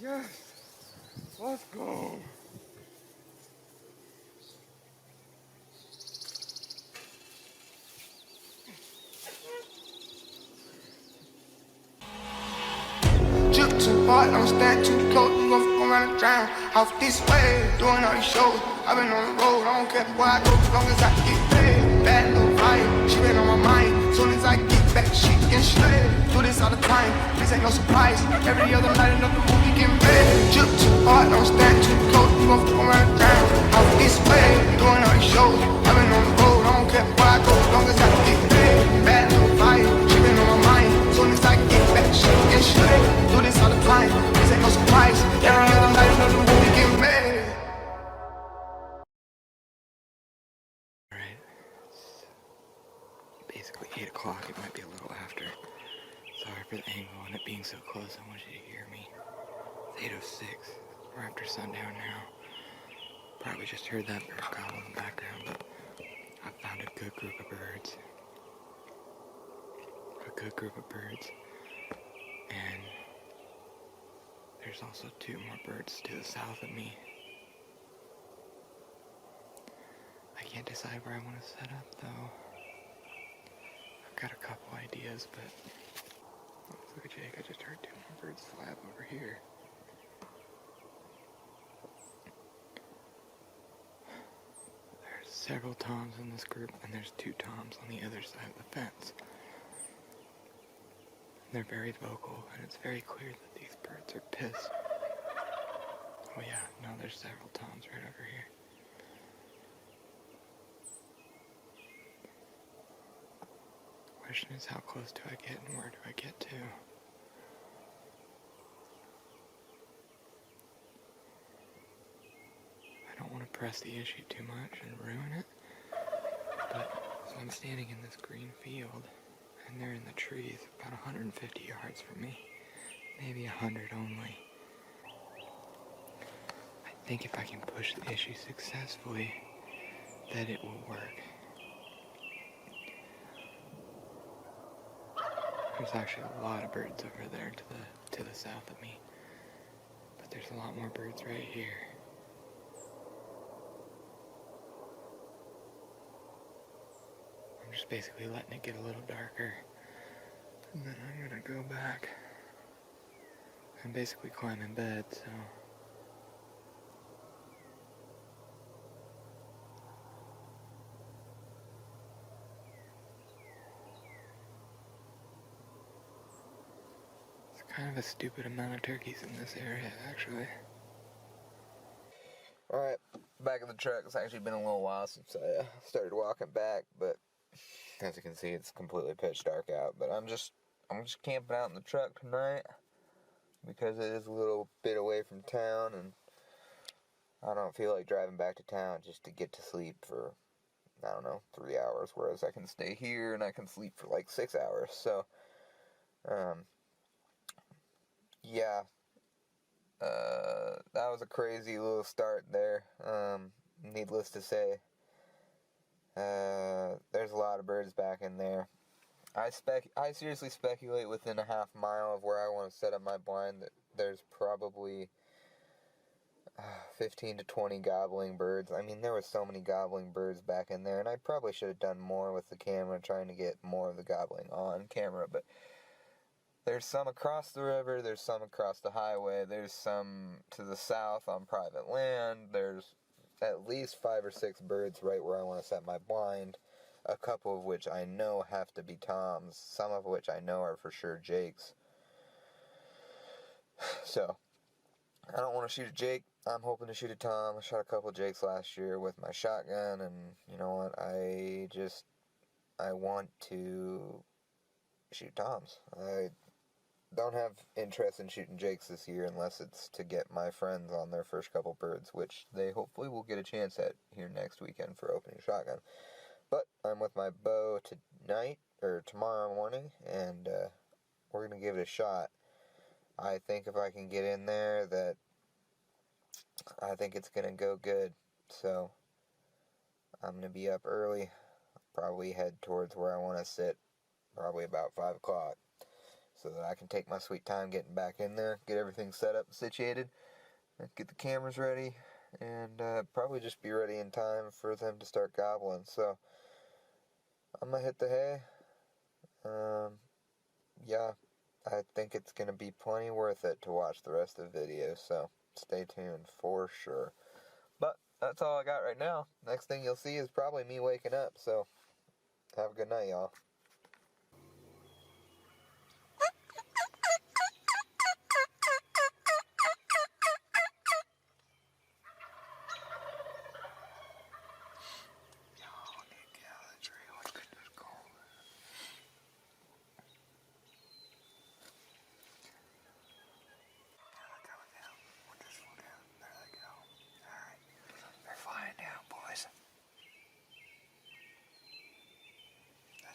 Yes, let's go. Drip too hard, don't stand too close, you gon' fuck around and drown. Off this way, doing all these shows. I've been on the road, I don't care where I go, as long as I get paid. Bad little vibe, she been on my mind. Soon as I get back, she get straight. Do this all the time, this ain't no surprise. Every other night, another movie getting paid. Drip too hard, don't stand too close, you gon' fuck around and drown. Off this way, doing all these shows. I've been on the road, I don't care where I go, as long as I get paid. Bad little vibe, she been on my mind. Soon as I get back, she get straight. Do this all the time, this ain't no surprise. Every other night, another movie getting made. Alright, it's basically 8 o'clock, it might be a little after. Sorry for the angle and it being so close, I want you to hear me. It's 8:06, we're after sundown now. Probably just heard that bird call in the background, but I found a good group of birds. And there's also 2 more birds to the south of me. I can't decide where I want to set up though. I've got a couple ideas, but look at Jake, I just heard 2 more birds fly up over here. There's several toms in this group, and there's 2 toms on the other side of the fence. They're very vocal, and it's very clear that these birds are pissed. Oh yeah, no, there's several toms right over here. Question is, how close do I get and where do I get to? I don't want to press the issue too much and ruin it, but so I'm standing in this green field, and they're in the trees about 150 yards from me, maybe 100 only. I think if I can push the issue successfully, that it will work. There's actually a lot of birds over there to the south of me, but there's a lot more birds right here. I'm just basically letting it get a little darker, and then I'm gonna go back. I'm basically climbing bed, so it's kind of a stupid amount of turkeys in this area, actually. Alright, back in the truck. It's actually been a little while since I started walking back, but as you can see, it's completely pitch dark out. But I'm just camping out in the truck tonight because it is a little bit away from town, and I don't feel like driving back to town just to get to sleep for, I don't know, 3 hours, whereas I can stay here and I can sleep for like 6 hours. So, yeah. That was a crazy little start there. Needless to say, there's a lot of birds back in there. I seriously speculate within a half mile of where I want to set up my blind that there's probably 15 to 20 gobbling birds. I mean, there were so many gobbling birds back in there, and I probably should have done more with the camera, trying to get more of the gobbling on camera, but there's some across the river, there's some across the highway, there's some to the south on private land, there's at least 5 or 6 birds right where I want to set my blind, a couple of which I know have to be toms, some of which I know are for sure jakes. So, I don't want to shoot a jake, I'm hoping to shoot a tom. I shot a couple of jakes last year with my shotgun, and you know what, I want to shoot toms. I don't have interest in shooting jakes this year unless it's to get my friends on their first couple birds, which they hopefully will get a chance at here next weekend for opening shotgun. But I'm with my bow tonight, or tomorrow morning, and we're going to give it a shot. I think if I can get in there, that I think it's going to go good. So I'm going to be up early, probably head towards where I want to sit, probably about 5 o'clock. so that I can take my sweet time getting back in there, get everything set up and situated, get the cameras ready, and probably just be ready in time for them to start gobbling. So I'm gonna hit the hay. Yeah, I think it's gonna be plenty worth it to watch the rest of the video, so stay tuned for sure. But that's all I got right now. Next thing you'll see is probably me waking up, so have a good night, y'all.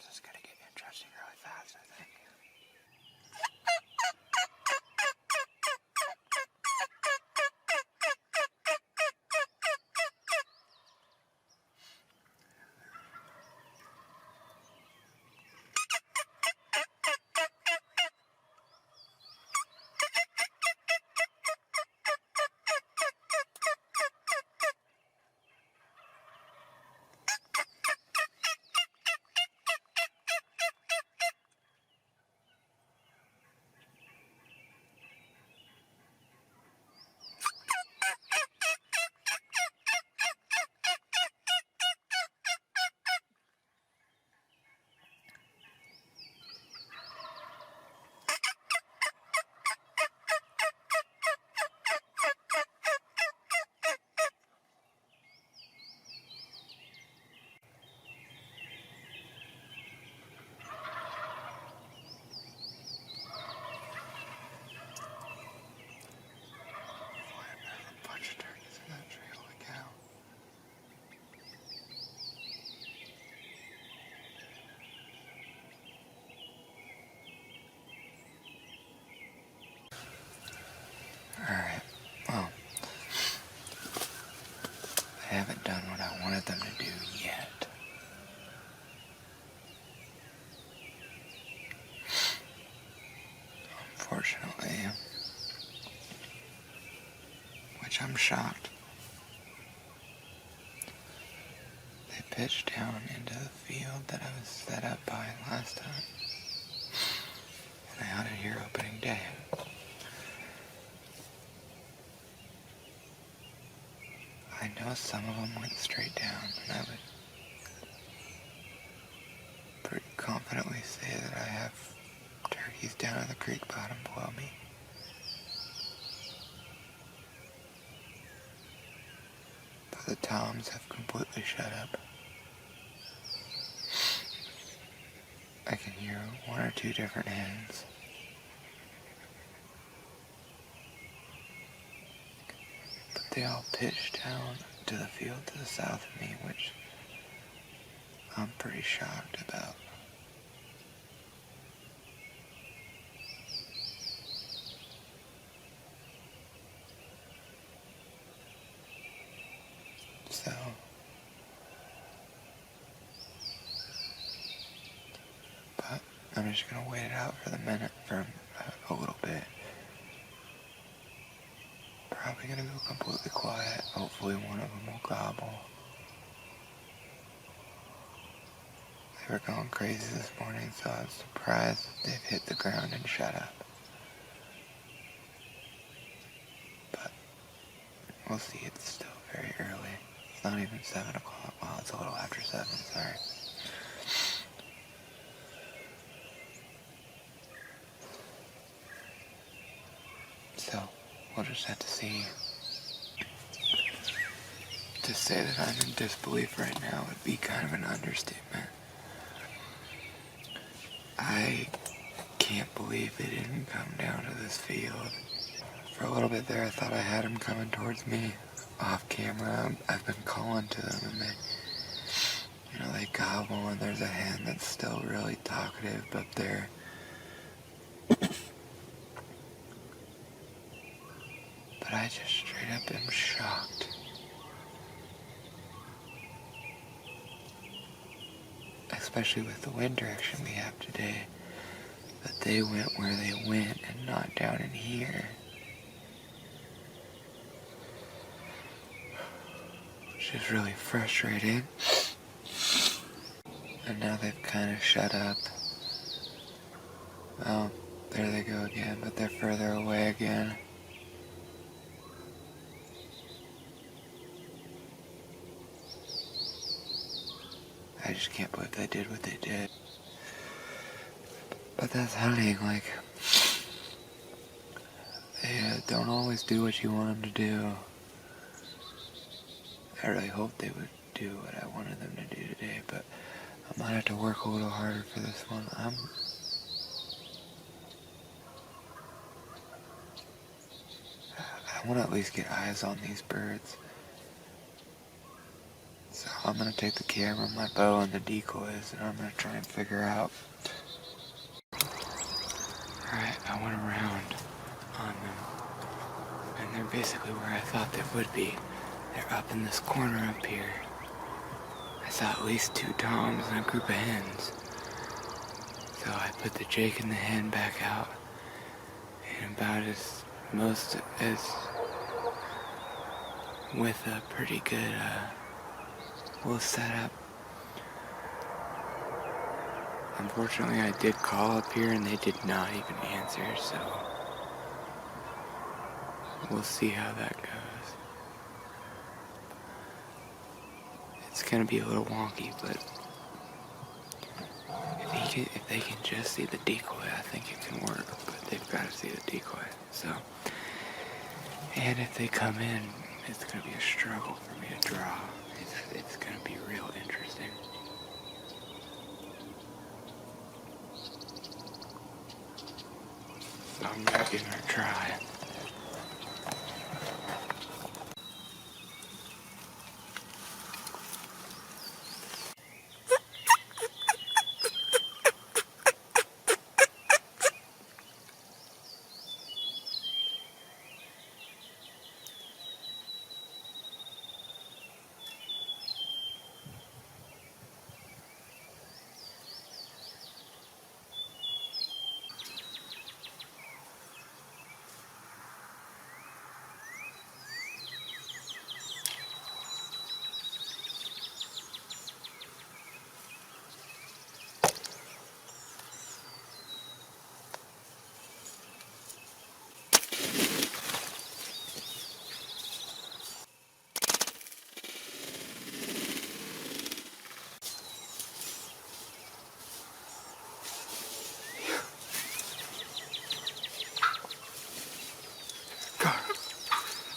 This is gonna get interesting really fast, I think. Alright, well, they haven't done what I wanted them to do yet. Unfortunately, which I'm shocked, they pitched down into the field that I was set up by last time. And I had it here opening day. I know some of them went straight down, and I would pretty confidently say that I have turkeys down in the creek bottom below me. But the toms have completely shut up. I can hear one or two different hens. But they all pitched down to the field to the south of me, which I'm pretty shocked about. So, but I'm just gonna wait it out for a little bit. Probably gonna go completely quiet. Hopefully one of them will gobble. They were going crazy this morning, so I was surprised that they've hit the ground and shut up. But we'll see, it's still very early. It's not even 7 o'clock. Well, it's a little after 7, sorry. So, we'll just have to see. To say that I'm in disbelief right now would be kind of an understatement. I can't believe they didn't come down to this field. For a little bit there, I thought I had them coming towards me off camera. I've been calling to them, and they gobble, and there's a hen that's still really talkative up there. But I just straight up am shocked. Especially with the wind direction we have today, that they went where they went and not down in here. Which is really frustrating. And now they've kind of shut up. Well, there they go again, but they're further away again. I just can't believe they did what they did. But that's hunting, like, they don't always do what you want them to do. I really hoped they would do what I wanted them to do today, but I might have to work a little harder for this one. I want to at least get eyes on these birds. So I'm going to take the camera, my bow, and the decoys, and I'm going to try and figure out. Alright, I went around on them, and they're basically where I thought they would be. They're up in this corner up here. I saw at least 2 toms and a group of hens. So I put the Jake and the hen back out, and about as with a pretty good little setup. Unfortunately, I did call up here and they did not even answer, so we'll see how that goes. It's gonna be a little wonky, but if they can just see the decoy, I think it can work, but they've got to see the decoy, so. And if they come in, it's gonna be a struggle for me to draw. It's gonna be real interesting. So I'm gonna give it a try.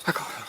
I got him.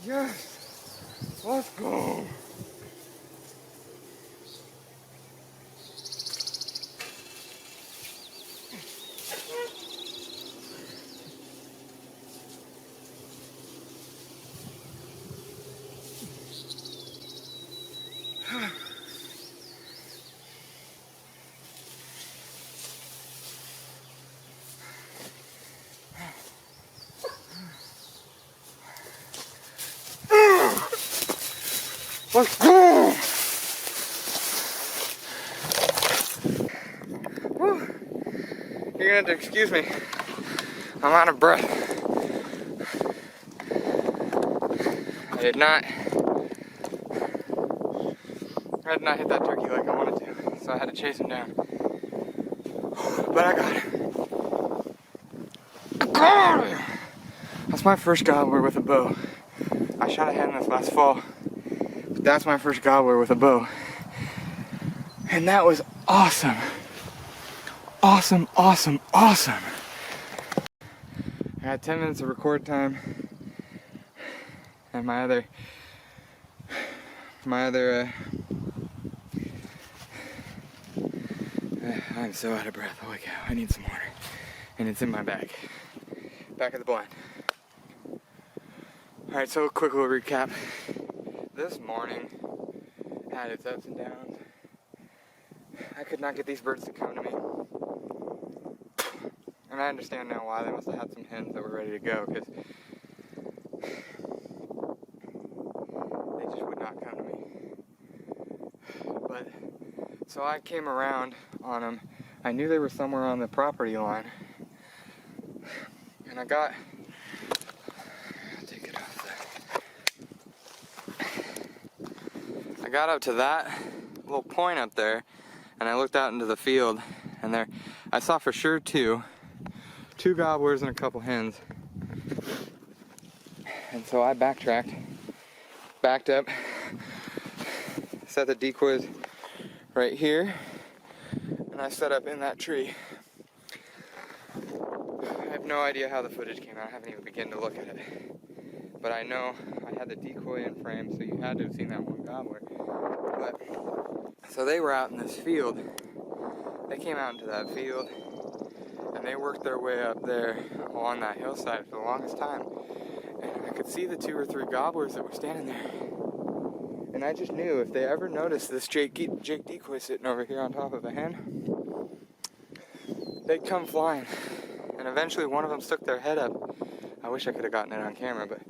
Yes, let's go. Let's go! Woo. You're gonna have to excuse me. I'm out of breath. I did not hit that turkey like I wanted to, so I had to chase him down. But I got him. That's my first gobbler with a bow. I shot a hen this last fall, but that's my first gobbler with a bow. And that was awesome. Awesome, awesome, awesome. I had 10 minutes of record time, and I'm so out of breath. Holy cow, I need some water. And it's in my bag. Back of the blind. Alright, so a quick little recap. This morning had its ups and downs. I could not get these birds to come to me. And I understand now why. They must have had some hens that were ready to go, because they just would not come to me. But, so I came around on them. I knew they were somewhere on the property line. And I'll take it off there. I got up to that little point up there, and I looked out into the field, and there I saw for sure two gobblers and a couple hens. And so I backtracked, backed up, set the decoys right here, and I set up in that tree. I have no idea how the footage came out. I haven't even begun to look at it. But I know I had the decoy in frame, so you had to have seen that one gobbler. But, so they were out in this field. They came out into that field, and they worked their way up there along that hillside for the longest time. And I could see the 2 or 3 gobblers that were standing there. And I just knew if they ever noticed this Jake decoy sitting over here on top of a hen, they'd come flying. And eventually one of them stuck their head up. I wish I could have gotten it on camera, but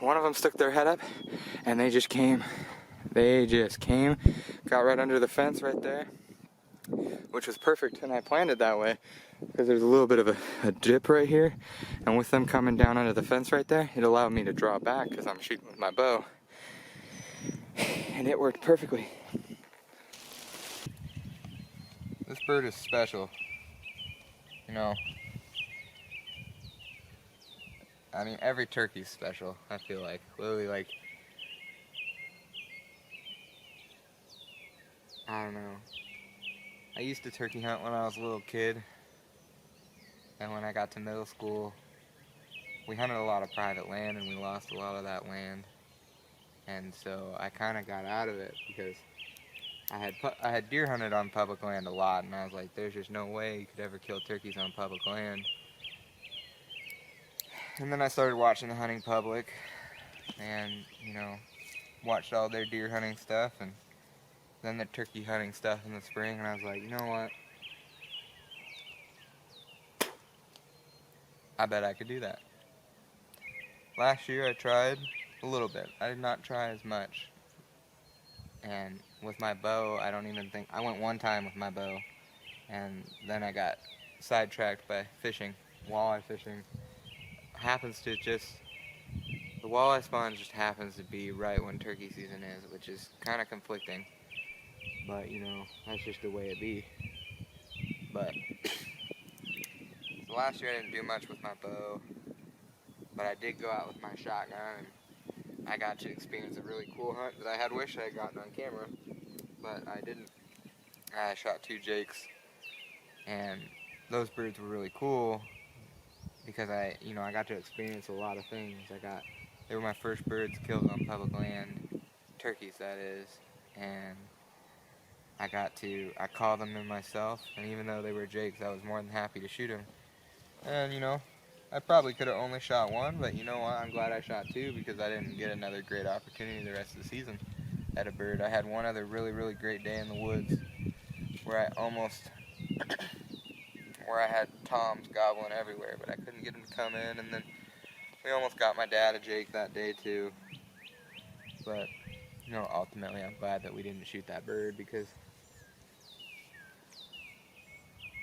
one of them stuck their head up, and they just came. They just came, got right under the fence right there, which was perfect, and I planned it that way because there's a little bit of a dip right here, and with them coming down under the fence right there, it allowed me to draw back because I'm shooting with my bow, and it worked perfectly. This bird is special. You know, I mean, every turkey's special, I feel like. Literally, like, I don't know. I used to turkey hunt when I was a little kid, and when I got to middle school, we hunted a lot of private land, and we lost a lot of that land. And so I kind of got out of it because I had deer hunted on public land a lot, and I was like, there's just no way you could ever kill turkeys on public land. And then I started watching the hunting public, and, you know, watched all their deer hunting stuff, and then the turkey hunting stuff in the spring, and I was like, you know what? I bet I could do that. Last year I tried a little bit. I did not try as much. And with my bow, I went one time with my bow, and then I got sidetracked by fishing, walleye fishing. The walleye spawn just happens to be right when turkey season is, which is kind of conflicting. But, you know, that's just the way it be. But, so last year I didn't do much with my bow, but I did go out with my shotgun, and I got to experience a really cool hunt that I had wished I had gotten on camera, but I didn't. I shot 2 jakes, and those birds were really cool because I got to experience a lot of things. They were my first birds killed on public land, turkeys that is, and I called them in myself, and even though they were jakes, I was more than happy to shoot them. And, you know, I probably could have only shot 1, but you know what, I'm glad I shot 2 because I didn't get another great opportunity the rest of the season at a bird. I had one other really, really great day in the woods where I had toms gobbling everywhere, but I couldn't get them to come in, and then we almost got my dad a jake that day too. But you know, ultimately I'm glad that we didn't shoot that bird because,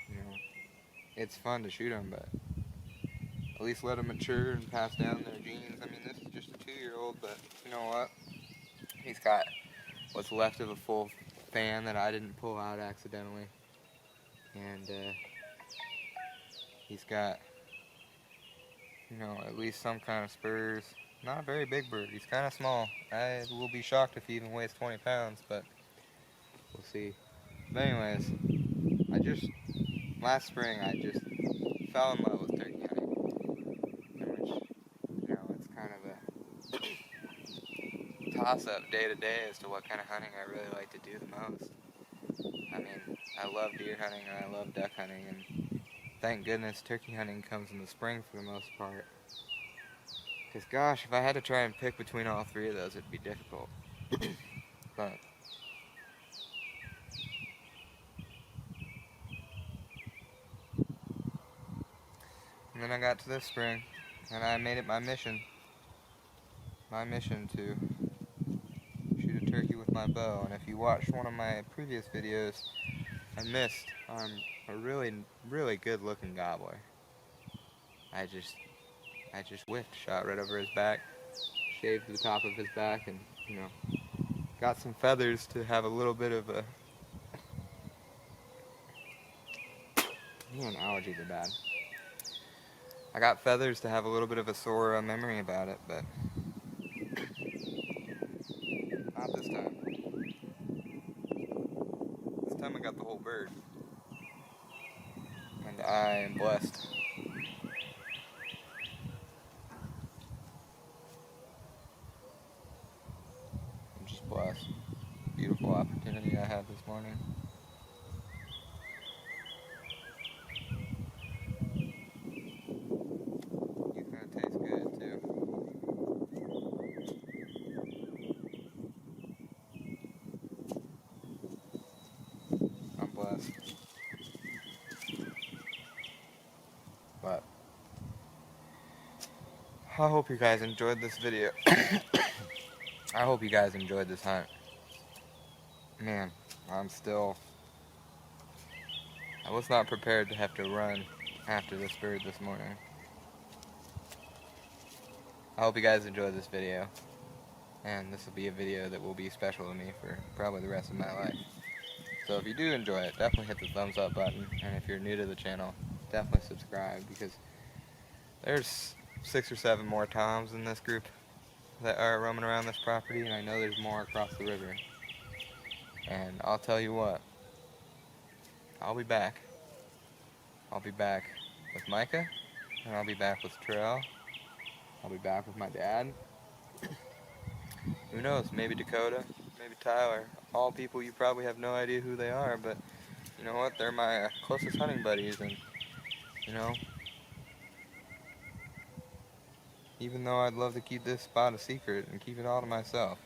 you know, it's fun to shoot them, but at least let them mature and pass down their genes. I mean, this is just a 2-year-old, but you know what? He's got what's left of a full fan that I didn't pull out accidentally. And he's got, you know, at least some kind of spurs. Not a very big bird. He's kind of small. I will be shocked if he even weighs 20 pounds, but we'll see. But anyways, last spring, I just fell in love with turkey hunting, which, you know, it's kind of a toss-up day to day as to what kind of hunting I really like to do the most. I mean, I love deer hunting and I love duck hunting, and thank goodness turkey hunting comes in the spring for the most part. Because gosh, if I had to try and pick between all three of those, it'd be difficult. But and then I got to this spring, and I made it my mission to shoot a turkey with my bow. And if you watched one of my previous videos, I missed on a really, really good looking gobbler. I just whiffed, shot right over his back, shaved the top of his back, and, you know, got some feathers to have a little bit of a, man, allergies are bad. I got feathers to have a little bit of a sore memory about it, but not this time. This time I got the whole bird, and I am blessed. I'm just blessed. Beautiful opportunity I had this morning. He's gonna taste good too. I'm blessed. But I hope you guys enjoyed this video. I hope you guys enjoyed this hunt. Man, I was not prepared to have to run after this bird this morning. I hope you guys enjoyed this video. And this will be a video that will be special to me for probably the rest of my life. So if you do enjoy it, definitely hit the thumbs up button. And if you're new to the channel, definitely subscribe, because there's 6 or 7 more toms in this group that are roaming around this property, and I know there's more across the river. And I'll tell you what, I'll be back. I'll be back with Micah, and I'll be back with Terrell. I'll be back with my dad. Who knows, maybe Dakota, maybe Tyler. All people you probably have no idea who they are, but you know what, they're my closest hunting buddies, and you know, even though I'd love to keep this spot a secret and keep it all to myself,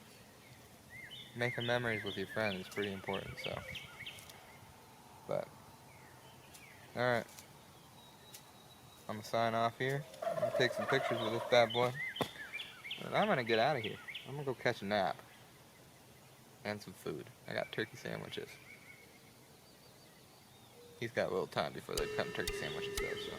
making memories with your friends is pretty important, so. But, alright. I'm gonna sign off here. I'm gonna take some pictures with this bad boy. And I'm gonna get out of here. I'm gonna go catch a nap. And some food. I got turkey sandwiches. He's got a little time before they become turkey sandwiches though, so.